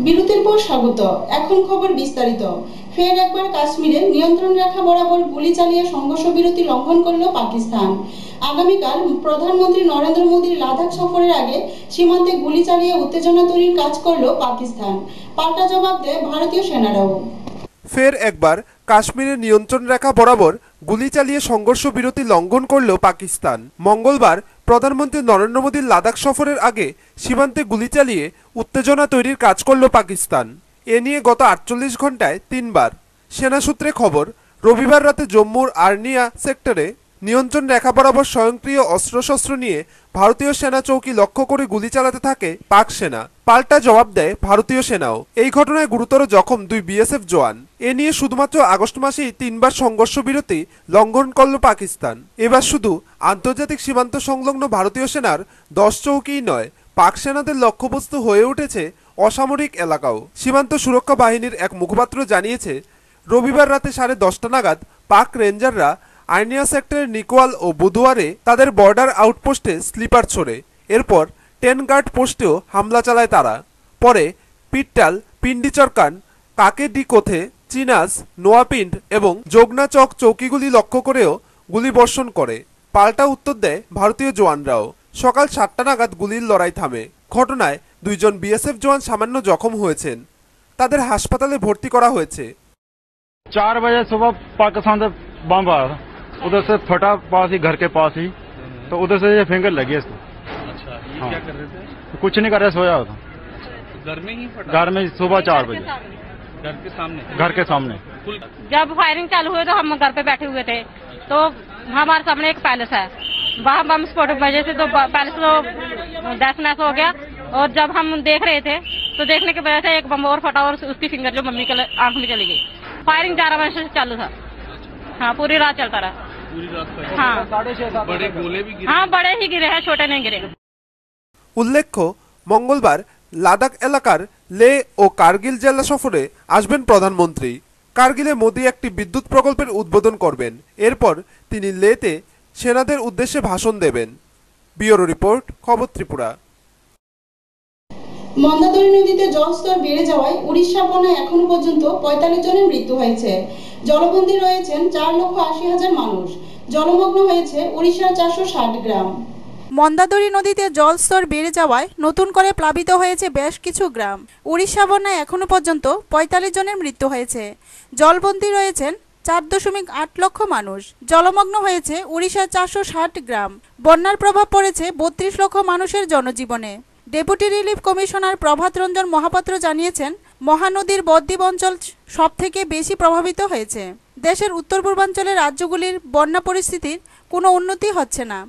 বিরতির পর স্বাগত। এখন খবর বিস্তারিত। ফের একবার কাশ্মীরে নিয়ন্ত্রণ রেখা বরাবর গুলি চালিয়ে সংঘর্ষ বিরতি লঙ্ঘন করল পাকিস্তান। আগামীকাল প্রধানমন্ত্রী নরেন্দ্র মোদীর লাদাখ সফরের আগে সীমান্তে গুলি চালিয়ে উত্তেজনা তৈরির কাজ করল পাকিস্তান। পাল্টা জবাব দেয় ভারতীয় সেনারাও। ফের একবার কাশ্মীরের নিয়ন্ত্রণ রেখা বরাবর গুলি চালিয়ে সংঘর্ষ বিরতি লঙ্ঘন করল পাকিস্তান। মঙ্গলবার প্রধানমন্ত্রী নরেন্দ্র মোদীর লাদাখ সফরের আগে সীমান্তে গুলি চালিয়ে উত্তেজনা তৈরির কাজ করল পাকিস্তান। এ নিয়ে গত 48 ঘন্টায় 3 বার। সেনা সূত্রে খবর, রবিবার রাতে জম্মুর আর্নিয়া সেক্টরে নিয়ন্ত্রণ রেখা বরাবর স্বয়ংক্রিয় অস্ত্রশস্ত্র নিয়ে ভারতীয় সেনা চৌকি লক্ষ্য করে গুলি চালাতে থাকে পাক সেনা। পাল্টা জবাব দেয় ভারতীয় সেনাও। এই ঘটনায় গুরুতর জখম 2 বিএসএফ জওয়ান। এ নিয়ে শুধুমাত্র আগস্ট মাসেই 3 বার সংঘর্ষ বিরতি লঙ্ঘন করল পাকিস্তান। এবার শুধু আন্তর্জাতিক সীমান্ত সংলগ্ন ভারতীয় সেনার 10 চৌকিই নয়, পাক সেনাদের লক্ষ্যবস্তু হয়ে উঠেছে অসামরিক এলাকাও। সীমান্ত সুরক্ষা বাহিনীর এক মুখপাত্র জানিয়েছে, রবিবার রাতে 10:30 নাগাদ পাক রেঞ্জাররা আর্নিয়া সেক্টরের নিকোয়াল ও বুধুয়ারে তাদের বর্ডার আউটপোস্টে স্লিপার ছোড়ে। এরপর 10 গার্ড পোস্টেও হামলা চালায় তারা। পরে পিট্টাল, পিন্ডিচরকান, কাকেডি কোথে, চিনাস, নোয়াপিন্ড এবং যোগনা চক চৌকিগুলি লক্ষ্য করেও গুলি বর্ষণ করে। পাল্টা উত্তর দেয় ভারতীয় জওয়ানরাও। সকাল 7টা নাগাদ গুলির লড়াই থামে। ঘটনায় 2 জন বিএসএফ জওয়ান সামান্য জখম হয়েছেন। তাদের হাসপাতালে ভর্তি করা হয়েছে। 4 बजे सुबह पाकिस्तान से बम आया था, उधर से फटा पास ही घर के पास ही, तो उधर से ये फिंगर लगी इसको। अच्छा, ये क्या कर रहे थे? कुछ नहीं कर रहे, सोया था घर में ही फटा? घर में सुबह 4 बजे घर के सामने? घर के सामने। जब फायरिंग चालू हुई तो हम घर पे बैठे हुए थे, तो हमारे सामने एक पैलेस है, वहाँ बम स्फोट की वजह से तो पैलेस तो दहस नहस हो गया। और जब हम देख रहे थे तो देखने की वजह से एक बम और फटा और उसकी फिंगर जो मम्मी के आंख में चली गई। फायरिंग 11 बजे से चालू था। हाँ, पूरी रात चलता रहा। पूरी रात? हाँ, बड़े गोले भी गिरे? हाँ, बड़े ही गिरे हैं, छोटे नहीं गिरे। উল্লেখ্য, মঙ্গলবার লাদাখ এলাকার লে ও কার্গিল জেলা সফরে আসবেন প্রধানমন্ত্রী। কার্গিলে মোদি একটি বিদ্যুৎ প্রকল্পের উদ্বোধন করবেন। এরপর তিনি লেতে সেনাদের উদ্দেশ্যে ভাষণ দেবেন। ব্যুরো রিপোর্ট, খবর ত্রিপুরা। মন্দাদরী নদীতে জলস্তর বেড়ে যাওয়ায় উড়িষ্যা বন্যায় এখনো পর্যন্ত 45 জনের মৃত্যু হয়েছে। জলবন্দী রয়েছেন 4,80,000 মানুষ। জলমগ্ন হয়েছে উড়িষ্যার 460 গ্রাম। মন্দাদরী নদীতে জলস্তর বেড়ে যাওয়ায় নতুন করে প্লাবিত হয়েছে বেশ কিছু গ্রাম। উড়িষ্যা বন্যায় এখনো পর্যন্ত 45 জনের মৃত্যু হয়েছে। জলবন্দী রয়েছেন 4.8 লক্ষ মানুষ। জলমগ্ন হয়েছে উড়িষ্যার 460 গ্রাম। বন্যার প্রভাব পড়েছে 32 লক্ষ মানুষের জনজীবনে। ডেপুটি রিলিফ কমিশনার প্রভাত রঞ্জন মহাপাত্র জানিয়েছেন, মহানদীর বদ্বীপ অঞ্চল সবথেকে বেশি প্রভাবিত হয়েছে। দেশের উত্তর পূর্বাঞ্চলের রাজ্যগুলির বন্যা পরিস্থিতির কোনো উন্নতি হচ্ছে না।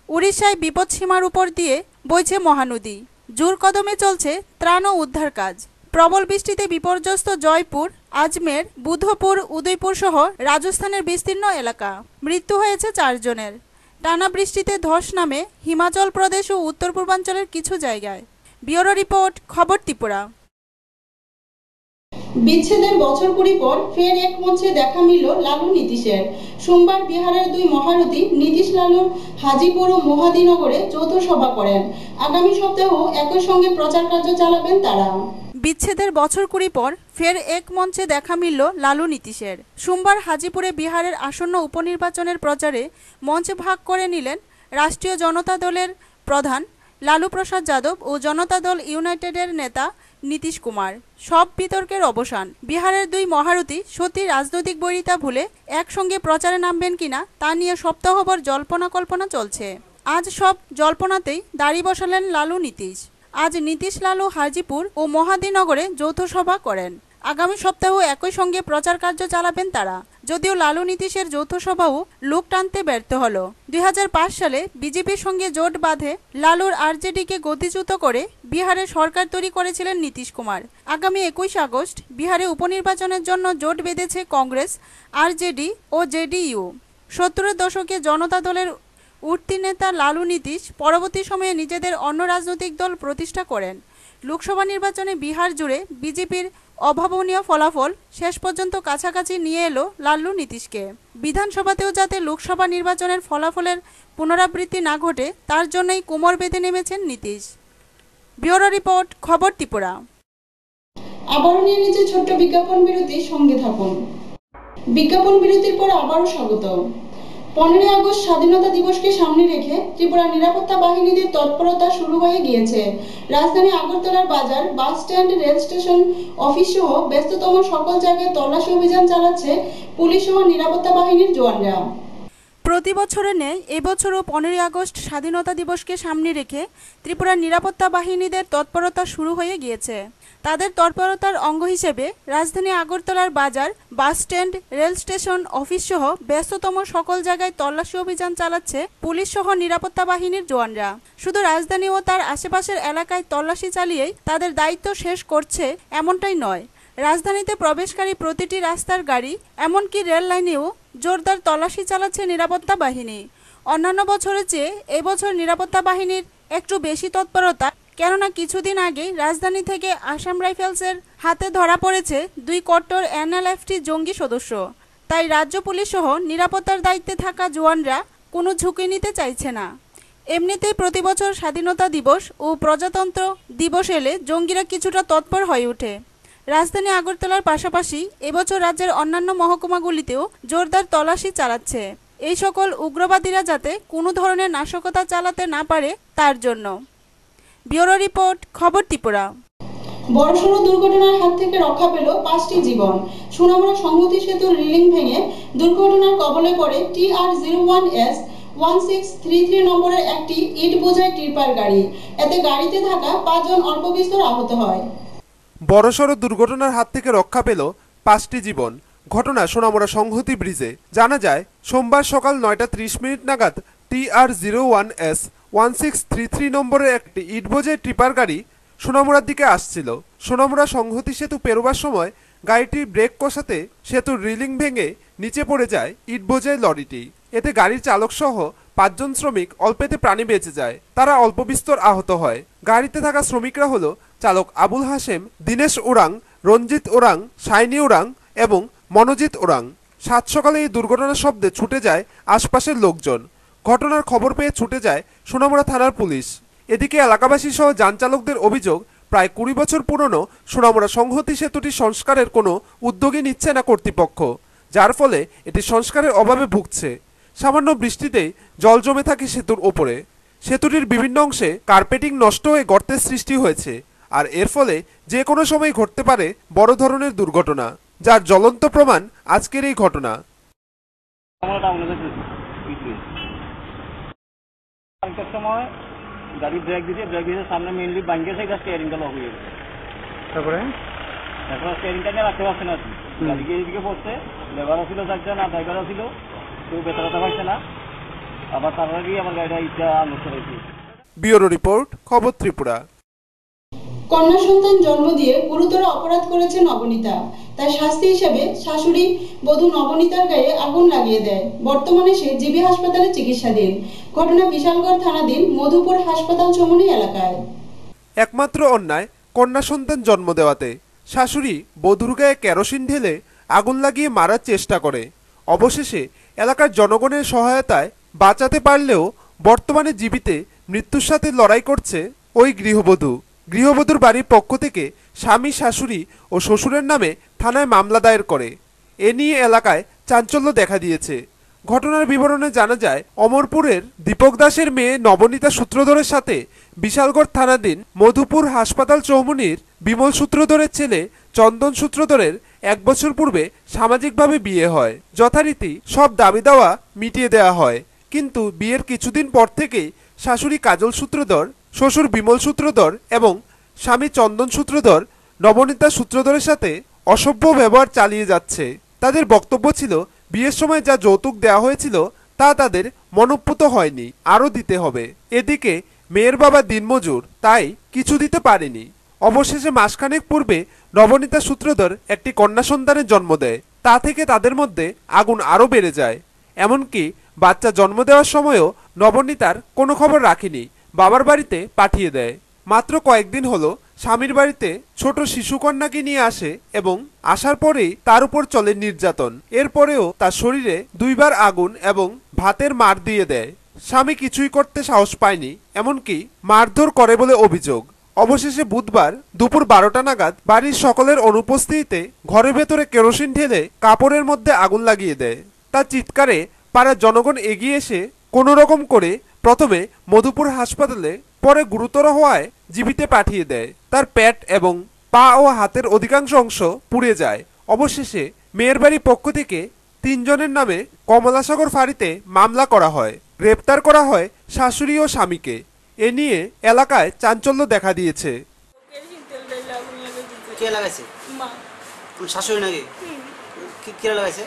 উড়িষ্যায় বিপদসীমার উপর দিয়ে বইছে মহানদী। জোর কদমে চলছে ত্রাণ ও উদ্ধার কাজ। প্রবল বৃষ্টিতে বিপর্যস্ত জয়পুর, আজমের, বুধপুর, উদয়পুর সহ রাজস্থানের বিস্তীর্ণ এলাকা। মৃত্যু হয়েছে 4 জনের। টানা বৃষ্টিতে ধস নামে হিমাচল প্রদেশ ও উত্তর পূর্বাঞ্চলের কিছু জায়গায়। ব্যুরো রিপোর্ট, খবর ত্রিপুরা। বিচ্ছেদের বছর কুড়ি পর ফের এক মঞ্চে দেখা মিলল লালু নীতিশের। সোমবার বিহারের 2 মহারথী নীতিশ লালুর হাজিপুর ও মোহাদিনগরে যৌথ সভা করেন। আগামী সপ্তাহেও একই সঙ্গে প্রচার কার্য চালাবেন তারা। বিচ্ছেদের বছর কুড়ি পর ফের এক মঞ্চে দেখা মিলল লালু নীতিশের। সোমবার হাজিপুরে বিহারের আসন্ন উপনির্বাচনের প্রচারে মঞ্চ ভাগ করে নিলেন রাষ্ট্রীয় জনতা দলের প্রধান লালু প্রসাদ যাদব ও জনতা দল ইউনাইটেডের নেতা নীতিশ কুমার। সব বিতর্কের অবসান। বিহারের 2 মহারথী সত্যি রাজনৈতিক বৈরিতা ভুলে একসঙ্গে প্রচারে নামবেন কিনা তা নিয়ে সপ্তাহভর জল্পনা কল্পনা চলছে। আজ সব জল্পনাতেই দাড়ি বসালেন লালু নীতিশ। আজ নীতিশ লালু হাজিপুর ও মোহাদিনগরে যৌথ সভা করেন। আগামী সপ্তাহ একই সঙ্গে প্রচার কার্য চালাবেন তারা। যদিও লালু নীতিশের যৌথ সভাও লোক টানতে ব্যর্থ হল। 2005 সালে বিজেপির সঙ্গে জোট বাঁধে লালুর আরজেডিকে গতিচ্যুত করে বিহারে সরকার তৈরি করেছিলেন নীতিশ কুমার। আগামী 21 আগস্ট বিহারে উপনির্বাচনের জন্য জোট বেঁধেছে কংগ্রেস, আরজেডি ও জেডিইউ। 70-এর দশকে জনতা দলের উঠতি নেতা লালু নীতিশ পরবর্তী সময়ে নিজেদের অন্য রাজনৈতিক দল প্রতিষ্ঠা করেন। লোকসভা নির্বাচনে বিহার জুড়ে বিজেপির অভাবনীয় ফলাফল শেষ পর্যন্ত কাছাকাছি নিয়ে এলো লালু নীতিশকে। বিধানসভাতেও যাতে লোকসভা নির্বাচনের ফলাফলের পুনরাবৃত্তি না ঘটে তার জন্যই কোমর বেঁধে নেমেছেন নীতিশ। ব্যুরো রিপোর্ট, খবর ত্রিপুরা। আবারও নিয়ে নিচ্ছে ছোট্ট বিজ্ঞাপন বিরতি, সঙ্গে থাকুন। বিজ্ঞাপন বিরতির পর আবারও স্বাগত। 15 আগস্ট স্বাধীনতা দিবসকে সামনে রেখে ত্রিপুরা নিরাপত্তা বাহিনীদের তৎপরতা শুরু হয়ে গিয়েছে। রাজধানী আগরতলার বাজার, bus stand, rail station, office সহ ব্যস্ততম সকল জায়গায় তল্লাশি অভিযান চালাচ্ছে পুলিশ ও নিরাপত্তা বাহিনীর জওয়ানরা। প্রতি বছরের ন্যায় এবছরও 15 আগস্ট স্বাধীনতা দিবসকে সামনে রেখে ত্রিপুরার নিরাপত্তা বাহিনীদের তৎপরতা শুরু হয়ে গিয়েছে। তাদের তৎপরতার অঙ্গ হিসেবে রাজধানী আগরতলার বাজার, bus stand, rail station, office সহ ব্যস্ততম সকল জায়গায় তল্লাশি অভিযান চালাচ্ছে পুলিশ সহ নিরাপত্তা বাহিনীর জওয়ানরা। শুধু রাজধানী ও তার আশেপাশের এলাকায় তল্লাশি চালিয়েই তাদের দায়িত্ব শেষ করছে এমনটাই নয়, রাজধানীতে প্রবেশকারী প্রতিটি রাস্তার গাড়ি, এমনকি রেল লাইনেও জোরদার তল্লাশি চালাচ্ছে নিরাপত্তা বাহিনী। অন্যান্য বছরের চেয়ে এবছর নিরাপত্তা বাহিনীর একটু বেশি তৎপরতা, কেননা কিছুদিন আগেই রাজধানী থেকে আসাম রাইফেলসের হাতে ধরা পড়েছে 2 কট্টর NLFT জঙ্গি সদস্য। তাই রাজ্য পুলিশ সহ নিরাপত্তার দায়িত্বে থাকা জওয়ানরা কোনো ঝুঁকি নিতে চাইছে না। এমনিতেই প্রতি বছর স্বাধীনতা দিবস ও প্রজাতন্ত্র দিবস এলে জঙ্গিরা কিছুটা তৎপর হয়ে ওঠে। রাজধানী আগরতলার পাশাপাশি এবছর রাজ্যের অন্যান্য মহকুমাগুলিতেও জোরদার তল্লাশি চালাচ্ছে, এই সকল উগ্রবাদীরা যাতে কোনো ধরনের নাশকতা চালাতে না পারে তার জন্য। ব্যুরো রিপোর্ট, খবর ত্রিপুরা। বড়সড় দুর্ঘটনার হাত থেকে রক্ষা পেল 5টি জীবন। সোনামুড়া সংহতি সেতুর রিলিং ভেঙে দুর্ঘটনার কবলে পড়ে TR01S 1633 নম্বরের একটি ইট বোঝাই টিপার গাড়ি। এতে গাড়িতে থাকা 5 জন অল্প বিস্তর আহত হয়। বড়সড় দুর্ঘটনার হাত থেকে রক্ষা পেল 5টি জীবন। ঘটনা সোনামুড়া সংহতি ব্রিজে। জানা যায় সোমবার সকাল 9:30 নাগাদ TR01S 1633 নম্বরের একটি ইট বোঝাই ট্রিপার গাড়ি সোনামুড়ার দিকে আসছিল। সোনামুড়া সংহতি সেতু পেরোবার সময় গাড়িটি ব্রেক কষাতে সেতুর রিলিং ভেঙে নিচে পড়ে যায় ইট বোঝাই লরিটি। এতে গাড়ির চালক সহ 5 জন শ্রমিক অল্পেতে প্রাণে বেঁচে যায়, তারা অল্প বিস্তর আহত হয়। গাড়িতে থাকা শ্রমিকরা হলো চালক আবুল হাশেম, দীনেশ ওরাং, রঞ্জিত ওরাং, শাইনি ওরাং এবং মনোজিৎ ওরাং। 7 সকালে এই দুর্ঘটনার শব্দে ছুটে যায় আশপাশের লোকজন। ঘটনার খবর পেয়ে ছুটে যায় সোনামুড়া থানার পুলিশ। এদিকে এলাকাবাসী সহ যান চালকদের অভিযোগ, প্রায় 20 বছর পুরনো সোনামুড়া সংহতি সেতুটি সংস্কারের কোনো উদ্যোগই নিচ্ছে না কর্তৃপক্ষ, যার ফলে এটি সংস্কারের অভাবে ভুগছে। সামান্য বৃষ্টিতেই জল জমে থাকে সেতুর ওপরে। সেতুটির বিভিন্ন অংশে কার্পেটিং নষ্ট হয়ে গর্তের সৃষ্টি হয়েছে, আর এর ফলে যে কোনো সময় ঘটতে পারে বড় ধরনের দুর্ঘটনা, যার জ্বলন্ত প্রমাণ আজকের এই ঘটনা। সময় গাড়ি ব্রেক দিয়েছে সামনে মেইনলি ভাঙ্গে সেই স্টিয়ারিংটা লক হয়ে গেছে। তারপরে স্টিয়ারিংটা নিয়ে রাখতে পারছে না, গাড়ি গিয়ে এদিকে পড়ছে। লেবারও ছিল চারজন, আর ড্রাইভারও ছিল, কেউ বেতনটা পাইছে না। আবার তারপরে গিয়ে আমার গাড়িটা ইচ্ছা নষ্ট হয়েছে। ব্যুরো রিপোর্ট, খবর ত্রিপুরা। কন্যা সন্তান জন্ম দিয়ে গুরুতর অপরাধ করেছে নবনীতা। তার শাস্তি হিসেবে শাশুড়ি বধূ নবনীতার গায়ে আগুন লাগিয়ে দেয়। বর্তমানে সে জিবি হাসপাতালে চিকিৎসাধীন। ঘটনা বিশালগড় থানাধীন মধুপুর হাসপাতাল চমুনি এলাকায়। একমাত্র অন্যায় কন্যা সন্তান জন্ম দেওয়াতে শাশুড়ি বধূর গায়ে কেরোসিন ঢেলে আগুন লাগিয়ে মারার চেষ্টা করে। অবশেষে এলাকার জনগণের সহায়তায় বাঁচাতে পারলেও বর্তমানে জীবিতে মৃত্যুর সাথে লড়াই করছে ওই গৃহবধূ। গৃহবধূর বাড়ির পক্ষ থেকে স্বামী, শাশুড়ি ও শ্বশুরের নামে থানায় মামলা দায়ের করে। এ নিয়ে এলাকায় চাঞ্চল্য দেখা দিয়েছে। ঘটনার বিবরণে জানা যায়, অমরপুরের দীপক দাসের মেয়ে নবনীতা সূত্রধরের সাথে বিশালগড় থানাধীন মধুপুর হাসপাতাল চৌমুনির বিমল সূত্রধরের ছেলে চন্দন সূত্রধরের 1 বছর পূর্বে সামাজিকভাবে বিয়ে হয়। যথারীতি সব দাবি দাওয়া মিটিয়ে দেওয়া হয়, কিন্তু বিয়ের কিছুদিন পর থেকেই শাশুড়ি কাজল সূত্রধর, শ্বশুর বিমল সূত্রধর এবং স্বামী চন্দন সূত্রধর নবনীতা সূত্রধরের সাথে অসভ্য ব্যবহার চালিয়ে যাচ্ছে। তাদের বক্তব্য ছিল, বিয়ের সময় যা যৌতুক দেওয়া হয়েছিল তা তাদের মনোপুত হয়নি, আরও দিতে হবে। এদিকে মেয়ের বাবা দিনমজুর, তাই কিছু দিতে পারেনি। অবশেষে মাসখানেক পূর্বে নবনীতা সূত্রধর একটি কন্যা সন্তানের জন্ম দেয়। তা থেকে তাদের মধ্যে আগুন আরও বেড়ে যায়। এমনকি বাচ্চা জন্ম দেওয়ার সময়ও নবনীতার কোনো খবর রাখেনি, বাবার বাড়িতে পাঠিয়ে দেয়। মাত্র কয়েকদিন হলো স্বামীর বাড়িতে ছোট শিশুকন্যাকে নিয়ে আসে এবং আসার পরেই তার উপর চলে নির্যাতন। এরপরেও তার শরীরে 2 বার আগুন এবং ভাতের মার দিয়ে দেয়। স্বামী কিছুই করতে সাহস পায়নি, এমনকি মারধর করে বলে অভিযোগ। অবশেষে বুধবার দুপুর 12টা নাগাদ বাড়ির সকলের অনুপস্থিতিতে ঘরের ভেতরে কেরোসিন ঢেলে কাপড়ের মধ্যে আগুন লাগিয়ে দেয়। তার চিৎকারে পাড়ার জনগণ এগিয়ে এসে কোনো রকম করে প্রথমে মধুপুর হাসপাতালে, পরে গুরুতর হওয়ায় জীবিতে পাঠিয়ে দেয়। তার পেট এবং পা ও হাতের অধিকাংশ অংশ পুড়ে যায়। অবশেষে মেয়ের বাড়ির পক্ষ থেকে 3 জনের নামে কমলাসাগর ফাঁড়িতে মামলা করা হয়। গ্রেপ্তার করা হয় শাশুড়ি ও স্বামীকে। এ নিয়ে এলাকায় চাঞ্চল্য দেখা দিয়েছে। কে লাগাইছে? মা। শাশুড়ি নাকি? কে লাগাইছে?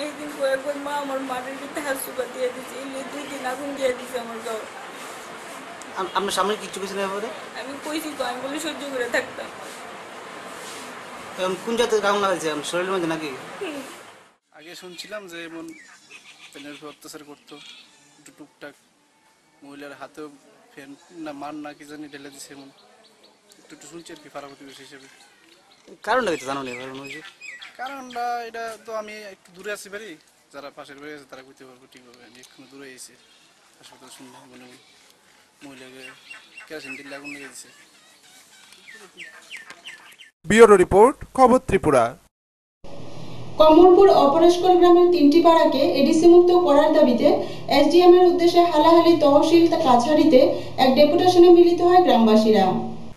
একদিন কয়েকবার মা আমার মাটির ভিতরে হাত সুপা দিয়ে দিচ্ছে, 2 দিন আগুন দিয়ে দিচ্ছে আমার গাও। আপনার সামনে কিছু কিছু নেই বলে? আমি কইছি তো, আমি বলে সহ্য করে থাকতাম। কোন জাতের আগুন লাগাইছে? শরীরের মধ্যে নাকি? আগে শুনছিলাম যে এমন পেনের উপর অত্যাচার করতো, একটু টুকটাক মহিলার হাতেও ফ্যান না মার না কি জানি ঢেলে দিছে, এমন একটু শুনছি আর কি পাড়া প্রতিবেশী হিসেবে। কারণটা কি জানো? কারণটা এটা তো আমি একটু দূরে আছি বাড়ি, যারা পাশের বাড়ি আছে তারা বুঝতে পারবো ঠিকভাবে। আমি একটু দূরে এসেছি, হাসপাতাল শুনলাম মনে মহিলাকে কেরোসিন তেল আগুন লেগে দিছে। ব্যুরো রিপোর্ট, খবর ত্রিপুরা। কমলপুর অপরেশকর গ্রামের 3টি পাড়াকে এডিসি মুক্ত করার দাবিতে এসডিএম এর উদ্দেশ্যে হালাহালি তহসিল কাছাড়িতে এক ডেপুটেশনে মিলিত হয় গ্রামবাসীরা।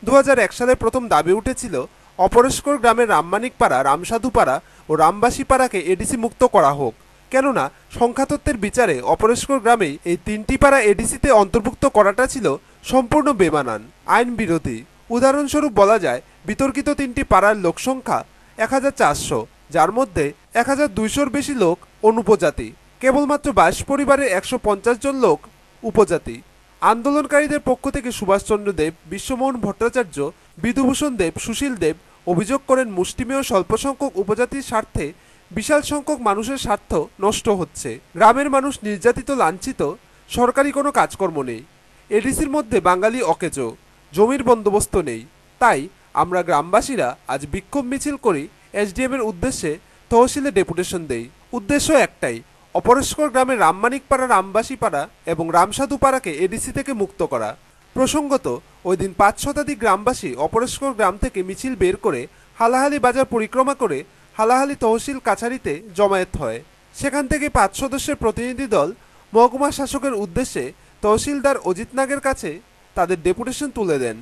2001 সালে প্রথম দাবি উঠেছিল অপরেশকর গ্রামের রামমানিকপাড়া, রামসাধুপাড়া ও রামবাসী পাড়াকে এডিসি মুক্ত করা হোক। কেননা সংখ্যাতত্ত্বের বিচারে অপরেশকর গ্রামেই এই 3টি পাড়া এডিসিতে অন্তর্ভুক্ত করাটা ছিল সম্পূর্ণ বেমানান, আইন বিরোধী। উদাহরণস্বরূপ বলা যায়, বিতর্কিত 3টি পাড়ার লোকসংখ্যা 1400, যার মধ্যে 1200-র বেশি লোক অনুপজাতি। কেবলমাত্র 22 পরিবারের 150 জন লোক উপজাতি। আন্দোলনকারীদের পক্ষ থেকে সুভাষচন্দ্র দেব, বিশ্বমোহন ভট্টাচার্য, বিধুভূষণ দেব, সুশীল দেব অভিযোগ করেন মুষ্টিমেয় স্বল্প সংখ্যক উপজাতির স্বার্থে বিশাল সংখ্যক মানুষের স্বার্থ নষ্ট হচ্ছে। গ্রামের মানুষ নির্যাতিত, লাঞ্ছিত, সরকারি কোনো কাজকর্ম নেই। এডিসির মধ্যে বাঙালি অকেজো, জমির বন্দোবস্ত নেই। তাই আমরা গ্রামবাসীরা আজ বিক্ষোভ মিছিল করি, এসডিএম এর উদ্দেশ্যে তহসিলে ডেপুটেশন দেই। উদ্দেশ্য একটাই, অপরেশকর গ্রামের রামমানিকপাড়া, রামবাসী পাড়া এবং রামসাধু পাড়াকে এডিসি থেকে মুক্ত করা। প্রসঙ্গত, ওই দিন 5 শতাধিক গ্রামবাসী অপরেশকর গ্রাম থেকে মিছিল বের করে হালাহালি বাজার পরিক্রমা করে হালাহালি তহসিল কাছাড়িতে জমায়েত হয়। সেখান থেকে 5 সদস্যের প্রতিনিধি দল মহকুমা শাসকের উদ্দেশ্যে তহসিলদার অজিত নাগের কাছে তাদের ডেপুটেশন তুলে দেন।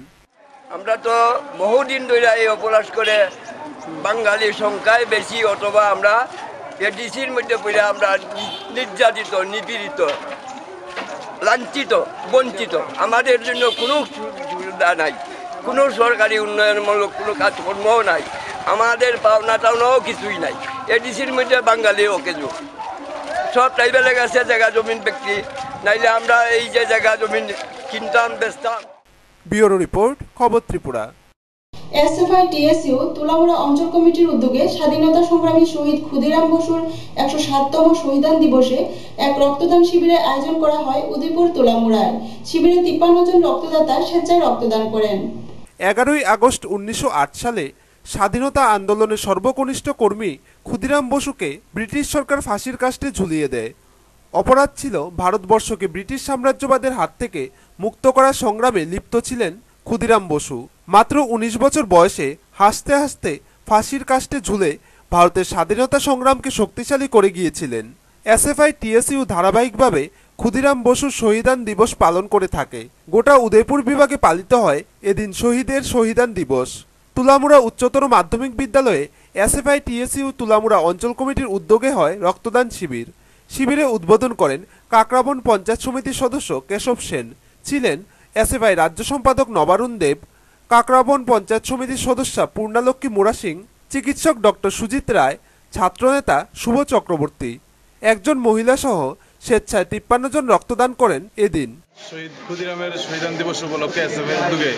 আমরা তো বহুদিন ধরে এই অপরাধ করে বাঙালির সংখ্যায় বেশি, অথবা আমরা এডিসির মধ্যে পড়ে আমরা নির্যাতিত, নিপীড়িত, লাঞ্ছিত, বঞ্চিত। আমাদের জন্য কোনো সুবিধা নাই, কোনো সরকারি উন্নয়নমূলক কোনো কাজকর্মও নাই, আমাদের পাওনা টাওনাও কিছুই নাই। এডিসির মধ্যে বাঙালি অকেজো, সব ট্রাইবেলের কাছে জায়গা জমিন ব্যক্তি, নাইলে আমরা এই যে জায়গা জমিন কিনতাম, বেচতাম। ব্যুরো রিপোর্ট, খবর ত্রিপুরা। এসএফআই টিএসইউ তুলামুড়া অঞ্চল কমিটির উদ্যোগে স্বাধীনতা সংগ্রামী শহীদ ক্ষুদিরাম বসুর 107তম শহীদান দিবসে এক রক্তদান শিবিরের আয়োজন করা হয় উদয়পুর তুলামুড়ায়। শিবিরে 53 জন রক্তদাতা স্বেচ্ছায় রক্তদান করেন। 11ই আগস্ট 1908 সালে স্বাধীনতা আন্দোলনের সর্বকনিষ্ঠ কর্মী ক্ষুদিরাম বসুকে ব্রিটিশ সরকার ফাঁসির কাস্টে ঝুলিয়ে দেয়। অপরাধ ছিল ভারতবর্ষকে ব্রিটিশ সাম্রাজ্যবাদের হাত থেকে মুক্ত করার সংগ্রামে লিপ্ত ছিলেন ক্ষুদিরাম বসু। মাত্র 19 বছর বয়সে হাসতে হাসতে ফাঁসির কাস্টে ঝুলে ভারতের স্বাধীনতা সংগ্রামকে শক্তিশালী করে গিয়েছিলেন। এসএফআই টিএসইউ ধারাবাহিকভাবে ক্ষুদিরাম বসুর শহীদান দিবস পালন করে থাকে। গোটা উদয়পুর বিভাগে পালিত হয় এদিন শহীদের শহীদান দিবস। তুলামুড়া উচ্চতর মাধ্যমিক বিদ্যালয়ে এসএফআই টিএসইউ তুলামুড়া অঞ্চল কমিটির উদ্যোগে হয় রক্তদান শিবির। শিবিরে উদ্বোধন করেন কাকরাবন পঞ্চায়েত সমিতির সদস্য কেশব সেন, ছিলেন এসএফআই রাজ্য সম্পাদক নবারুণ দেব, কাকরাবন পঞ্চায়েত সমিতির সদস্যা পূর্ণালক্ষ্মী মুরা সিং, চিকিৎসক ডক্টর সুজিত রায়, ছাত্রনেতা শুভ চক্রবর্তী। একজন মহিলা সহ স্বেচ্ছায় 53 জন রক্তদান করেন এদিন। শহীদ ক্ষুদিরামের শহীদান দিবস উপলক্ষে এসএফআই উদ্যোগে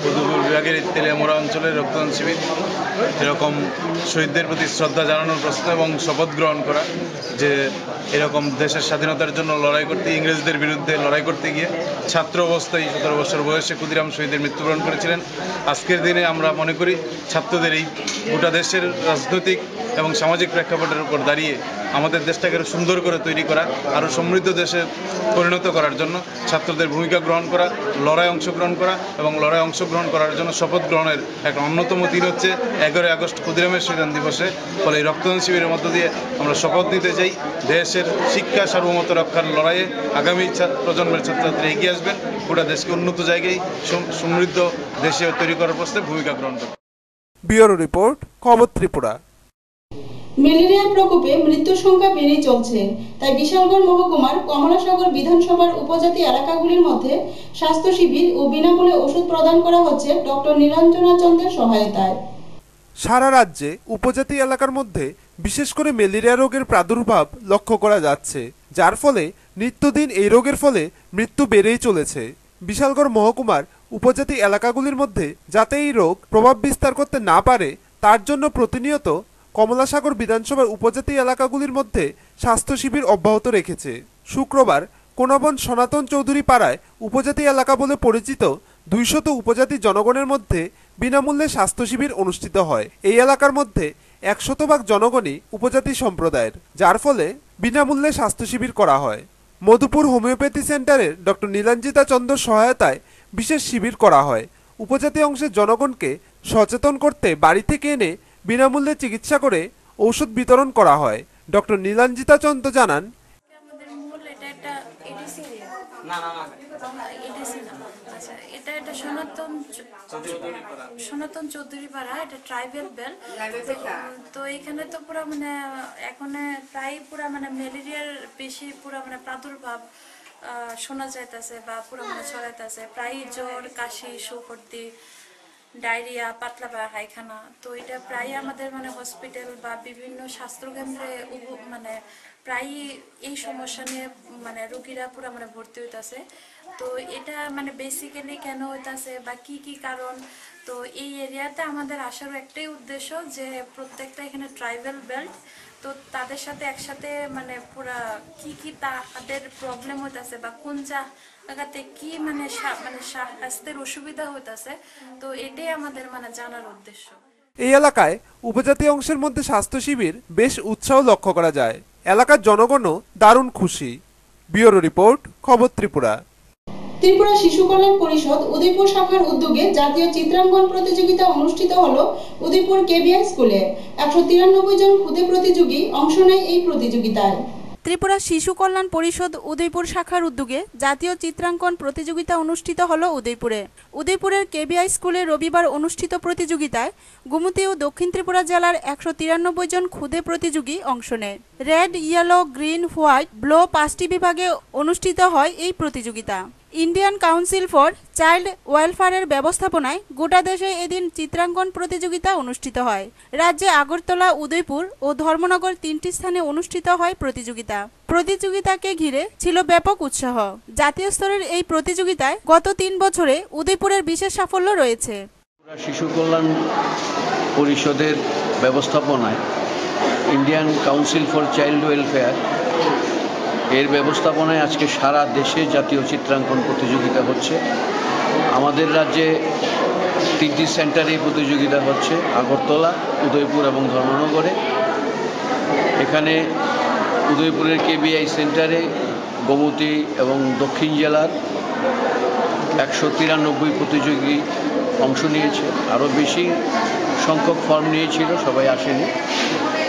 উদয়পুর বিভাগের তেলিয়ামুড়া অঞ্চলের রক্তদান শিবির। এরকম শহীদদের প্রতি শ্রদ্ধা জানানোর প্রশ্ন এবং শপথ গ্রহণ করা যে এরকম দেশের স্বাধীনতার জন্য লড়াই করতে, ইংরেজদের বিরুদ্ধে লড়াই করতে গিয়ে ছাত্র অবস্থায় 17 বছর বয়সে ক্ষুদিরাম শহীদের মৃত্যুবরণ করেছিলেন। আজকের দিনে আমরা মনে করি ছাত্রদের এই গোটা দেশের রাজনৈতিক এবং সামাজিক প্রেক্ষাপটের উপর দাঁড়িয়ে আমাদের দেশটাকে আরো সুন্দর করে তৈরি করা, আরও সমৃদ্ধ দেশে পরিণত করার জন্য ছাত্রদের ভূমিকা গ্রহণ করা, লড়াই অংশগ্রহণ করা এবং লড়াই অংশগ্রহণ করার জন্য শপথ গ্রহণের একটা অন্যতম দিন হচ্ছে 11 আগস্ট ক্ষুদিরামের শহীদ দিবসে। ফলে এই রক্তদান শিবিরের মধ্য দিয়ে আমরা শপথ নিতে চাই দেশের শিক্ষা সার্বভৌমত্ব রক্ষার লড়াইয়ে আগামী প্রজন্মের ছাত্রছাত্রী এগিয়ে আসবেন, গোটা দেশকে উন্নত জায়গায় সমৃদ্ধ দেশে তৈরি করার প্রশ্নে ভূমিকা গ্রহণ করবেন। ব্যুরো রিপোর্ট, খবর ত্রিপুরা। ম্যালেরিয়ার প্রকোপে মৃত্যুর সংখ্যা বেড়েই চলছে, তাই বিশালগড় মহকুমার কমলাসাগর বিধানসভার উপজাতি এলাকাগুলির মধ্যে স্বাস্থ্য শিবির ও বিনামূল্যে ওষুধ প্রদান করা হচ্ছে ডক্টর নীলাঞ্জনা চন্দ্রের সহায়তায়। সারা রাজ্যে উপজাতি এলাকার মধ্যে বিশেষ করে ম্যালেরিয়া রোগের প্রাদুর্ভাব লক্ষ্য করা যাচ্ছে, যার ফলে নিত্যদিন এই রোগের ফলে মৃত্যু বেড়েই চলেছে। বিশালগড় মহকুমার উপজাতি এলাকাগুলির মধ্যে যাতে এই রোগ প্রভাব বিস্তার করতে না পারে তার জন্য প্রতিনিয়ত কমলাসাগর বিধানসভার উপজাতি এলাকাগুলির মধ্যে স্বাস্থ্য শিবির অব্যাহত রেখেছে। শুক্রবার কোনাবন সনাতন চৌধুরী পাড়ায় উপজাতি এলাকা বলে পরিচিত 200 উপজাতি জনগণের মধ্যে বিনামূল্যে স্বাস্থ্য শিবির অনুষ্ঠিত হয়। এই এলাকার মধ্যে 100% জনগণই উপজাতি সম্প্রদায়ের, যার ফলে বিনামূল্যে স্বাস্থ্য শিবির করা হয়। মধুপুর হোমিওপ্যাথি সেন্টারের ডক্টর নীলাঞ্জিতা চন্দ্র সহায়তায় বিশেষ শিবির করা হয়। উপজাতি অংশের জনগণকে সচেতন করতে বাড়ি থেকে এনে বিনামূল্যে চিকিৎসা করে ঔষধ বিতরণ করা হয়। ডক্টর নীলাঞ্জিতা চন্দ্র জানান, সনাতন চৌধুরী পাড়া, এটা ট্রাইবেল বেল্ট। তো এখানে তো পুরো মানে এখন প্রায় পুরা মানে ম্যালেরিয়ার বেশি পুরা মানে প্রাদুর্ভাব শোনা যাইতেছে বা পুরো মানে ছড়াইতেছে। প্রায় জ্বর, কাশি, সর্দি, ডায়রিয়া, পাতলা পায়খানা। তো এটা প্রায় আমাদের মানে হসপিটাল বা বিভিন্ন স্বাস্থ্যকেন্দ্রে মানে প্রায় এই সমস্যা নিয়ে মানে রোগীরা পুরো মানে ভর্তি হইতেছে। তো এটা মানে বেসিক্যালি কেন হইতেছে বা কি কি কারণ, তো এই এরিয়াতে আমাদের আসারও একটাই উদ্দেশ্য যে প্রত্যেকটা এখানে ট্রাইবাল বেল্ট, তো তাদের সাথে একসাথে মানে পুরা কি কি তাদের প্রবলেম হইতেছে বা কোন জায়গাতে কি মানে স্বাস্থ্যের অসুবিধা হইতেছে, তো এটাই আমাদের মানে জানার উদ্দেশ্য। এই এলাকায় উপজাতি অংশের মধ্যে স্বাস্থ্য শিবির বেশ উৎসাহ লক্ষ্য করা যায়। এলাকার জনগণও দারুণ খুশি। ব্যুরো রিপোর্ট, খবর ত্রিপুরা। ত্রিপুরা শিশু কল্যাণ পরিষদ উদয়পুর শাখার উদ্যোগে জাতীয় চিত্রাঙ্কন প্রতিযোগিতা অনুষ্ঠিত হলো উদয়পুর কেবিআই স্কুলে। 193 জন ক্ষুদে প্রতিযোগী অংশ নেয় এই প্রতিযোগিতায়। ত্রিপুরা শিশু কল্যাণ পরিষদ উদয়পুর শাখার উদ্যোগে জাতীয় চিত্রাঙ্কন প্রতিযোগিতা অনুষ্ঠিত হলো উদয়পুরে। উদয়পুরের কেবিআই স্কুলে রবিবার অনুষ্ঠিত প্রতিযোগিতায় গোমতী ও দক্ষিণ ত্রিপুরা জেলার 193 জন ক্ষুদে প্রতিযোগী অংশ নেয়। Red, yellow, green, white, blue 5টি বিভাগে অনুষ্ঠিত হয় এই প্রতিযোগিতা। ইন্ডিয়ান কাউন্সিল ফর চাইল্ড ওয়েলফেয়ারের ব্যবস্থাপনায় গোটা দেশে এদিন চিত্রাঙ্কন প্রতিযোগিতা অনুষ্ঠিত হয়। রাজ্যে আগরতলা, উদয়পুর ও ধর্মনগর 3টি স্থানে অনুষ্ঠিত হয় প্রতিযোগিতা। প্রতিযোগিতাকে ঘিরে ছিল ব্যাপক উৎসাহ। জাতীয় স্তরের এই প্রতিযোগিতায় গত 3 বছরে উদয়পুরের বিশেষ সাফল্য রয়েছে। শিশু কল্যাণ পরিষদের ব্যবস্থাপনায় Indian council for child welfare এর ব্যবস্থাপনায় আজকে সারা দেশে জাতীয় চিত্রাঙ্কন প্রতিযোগিতা হচ্ছে। আমাদের রাজ্যে 3টি সেন্টারে প্রতিযোগিতা হচ্ছে, আগরতলা, উদয়পুর এবং ধর্মনগরে। এখানে উদয়পুরের কেবিআই সেন্টারে গোমতী এবং দক্ষিণ জেলার 193 প্রতিযোগী অংশ নিয়েছে। আরও বেশি সংখ্যক ফর্ম নিয়েছিল, সবাই আসেনি।